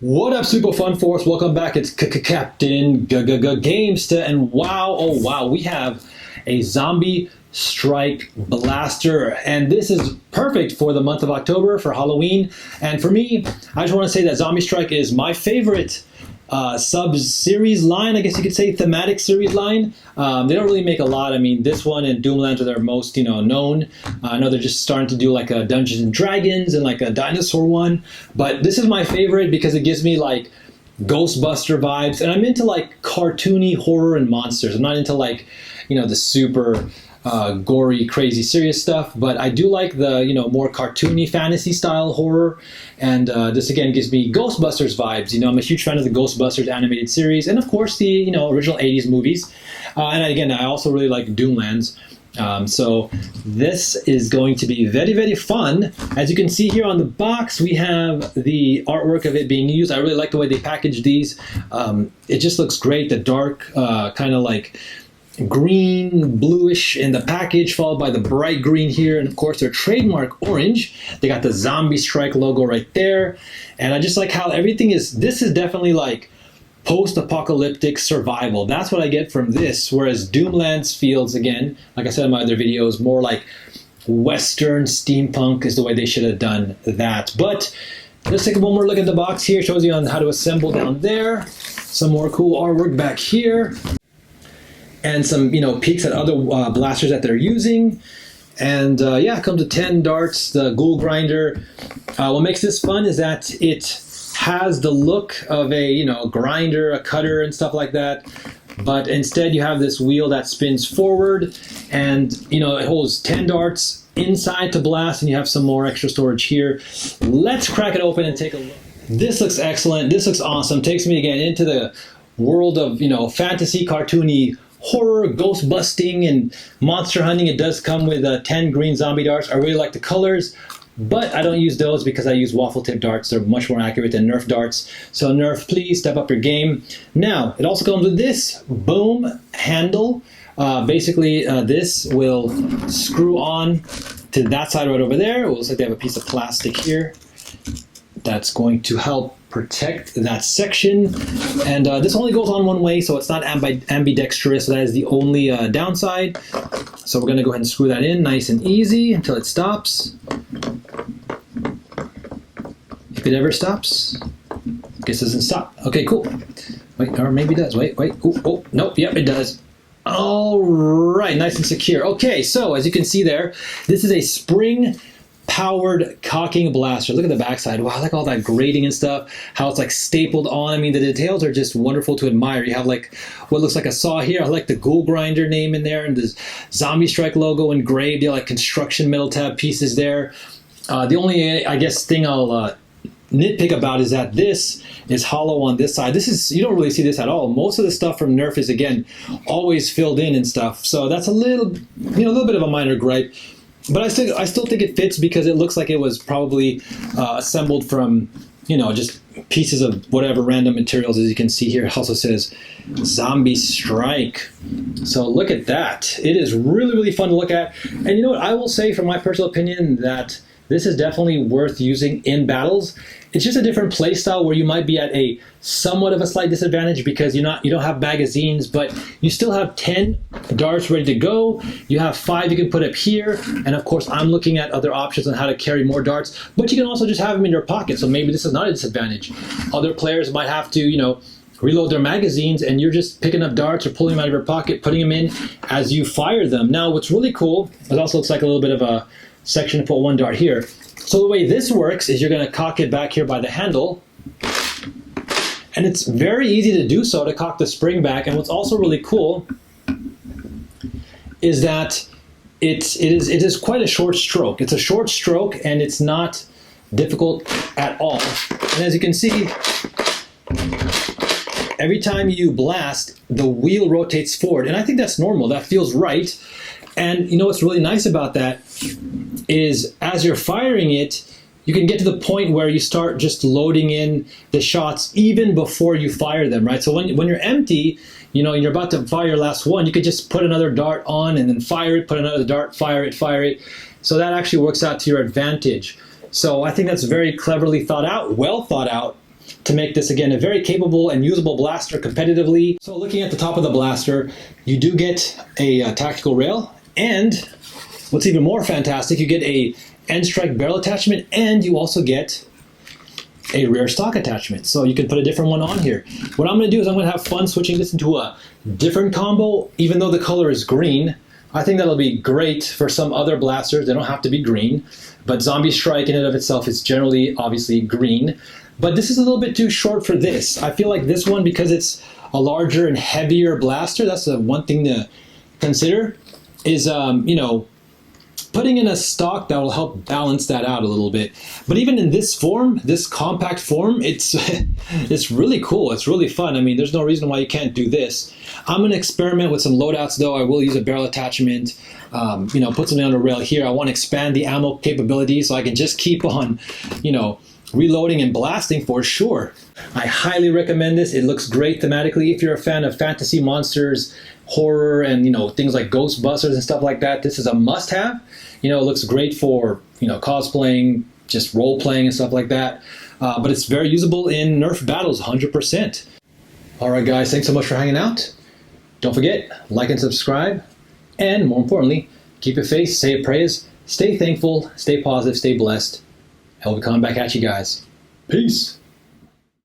What up, Super Fun Force? Welcome back. It's Captain Gamesta, and wow, oh wow, we have a zombie strike blaster, and this is perfect for the month of October, for Halloween. And for me, I just want to say that Zombie Strike is my favorite sub-series line, I guess you could say, thematic series line. They don't really make a lot. I mean, this one and Doomlands are their most, known. I know they're just starting to do like a Dungeons and Dragons and like a dinosaur one, but this is my favorite because it gives me like Ghostbuster vibes, and I'm into like cartoony horror and monsters. I'm not into like, the super gory, crazy, serious stuff, but I do like the more cartoony fantasy style horror, and this again gives me Ghostbusters vibes. I'm a huge fan of the Ghostbusters animated series, and of course the original 80s movies, and again I also really like Doomlands. So this is going to be very, very fun. As you can see here on the box, we have the artwork of it being used. I really like the way they package these. It just looks great. The dark kind of like green, bluish in the package, followed by the bright green here, and of course their trademark orange. They got the Zombie Strike logo right there, and I just like how everything is. This is definitely like post-apocalyptic survival. That's what I get from this, whereas Doomlands feels, again, like I said in my other videos, more like Western steampunk is the way they should have done that. But let's take one more look at the box here. It shows you on how to assemble down there. Some more cool artwork back here, and some peeks at other blasters that they're using. And yeah, it comes with 10 darts, the Ghoul grinder. What makes this fun is that it has the look of a grinder, a cutter, and stuff like that, but instead you have this wheel that spins forward, and it holds 10 darts inside to blast, and you have some more extra storage here. Let's crack it open and take a look. This looks excellent. This looks awesome. Takes me again into the world of fantasy, cartoony horror, ghost busting, and monster hunting. It does come with 10 green zombie darts. I really like the colors, but I don't use those because I use waffle tip darts. They're much more accurate than Nerf darts. So Nerf, please step up your game. Now, it also comes with this boom handle. Basically, this will screw on to that side right over there. It looks like they have a piece of plastic here that's going to help protect that section. And this only goes on one way, so it's not ambidextrous. So that is the only downside. So we're going to go ahead and screw that in nice and easy until it stops. If it ever stops. I guess it doesn't stop. Okay, cool. Wait, or maybe it does. Wait. Oh, nope, yep, it does. All right, nice and secure. Okay, so as you can see there, this is a spring powered cocking blaster. Look at the backside. Wow, I like all that grating and stuff, how it's like stapled on. I mean, the details are just wonderful to admire. You have like what looks like a saw here. I like the Ghoul grinder name in there, and the Zombie Strike logo engraved. You have like construction metal tab pieces there. The only, I guess, thing I'll nitpick about is that this is hollow on this side. This is, you don't really see this at all. Most of the stuff from Nerf is, again, always filled in and stuff. So that's a little bit of a minor gripe. But I still think it fits because it looks like it was probably assembled from, just pieces of whatever random materials. As you can see here, it also says Zombie Strike. So look at that. It is really, really fun to look at. And you know what? I will say, from my personal opinion, that this is definitely worth using in battles. It's just a different play style where you might be at a somewhat of a slight disadvantage because you don't have magazines, but you still have 10 darts ready to go. You have 5 you can put up here, and of course I'm looking at other options on how to carry more darts, but you can also just have them in your pocket, so maybe this is not a disadvantage. Other players might have to, reload their magazines, and you're just picking up darts or pulling them out of your pocket, putting them in as you fire them. Now, what's really cool, it also looks like a little bit of a section to put one dart here. So the way this works is you're going to cock it back here by the handle, and it's very easy to do so, to cock the spring back. And what's also really cool is that it is quite a short stroke. It's a short stroke, and it's not difficult at all. And as you can see, every time you blast, the wheel rotates forward, and I think that's normal. That feels right. And what's really nice about that is as you're firing it, you can get to the point where you start just loading in the shots even before you fire them, right? So when you're empty, and you're about to fire your last one, you could just put another dart on and then fire it, put another dart, fire it. So that actually works out to your advantage. So I think that's very cleverly thought out, well thought out. to make this, again, a very capable and usable blaster competitively. So looking at the top of the blaster, you do get a tactical rail, and what's even more fantastic, you get a end strike barrel attachment, and you also get a rear stock attachment. So you can put a different one on here. What I'm going to do is I'm going to have fun switching this into a different combo, even though the color is green. I think that'll be great for some other blasters. They don't have to be green, but Zombie Strike in and of itself is generally, obviously, green. But this is a little bit too short for this. I feel like this one, because it's a larger and heavier blaster, that's the one thing to consider, is, you know, putting in a stock that will help balance that out a little bit. But even in this form, this compact form, it's it's really cool. It's really fun. I mean, there's no reason why you can't do this. I'm going to experiment with some loadouts, though. I will use a barrel attachment, you know, put something on the rail here. I want to expand the ammo capability so I can just keep on, you know, reloading and blasting for sure. I highly recommend this. It looks great thematically. If you're a fan of fantasy monsters, horror, and, you know, things like Ghostbusters and stuff like that, this is a must-have. You know, it looks great for, you know, cosplaying, just role-playing and stuff like that. But it's very usable in Nerf battles, 100%. All right, guys, thanks so much for hanging out. Don't forget, like and subscribe. And more importantly, keep your faith, say your prayers, stay thankful, stay positive, stay blessed. I'll be coming back at you guys. Peace.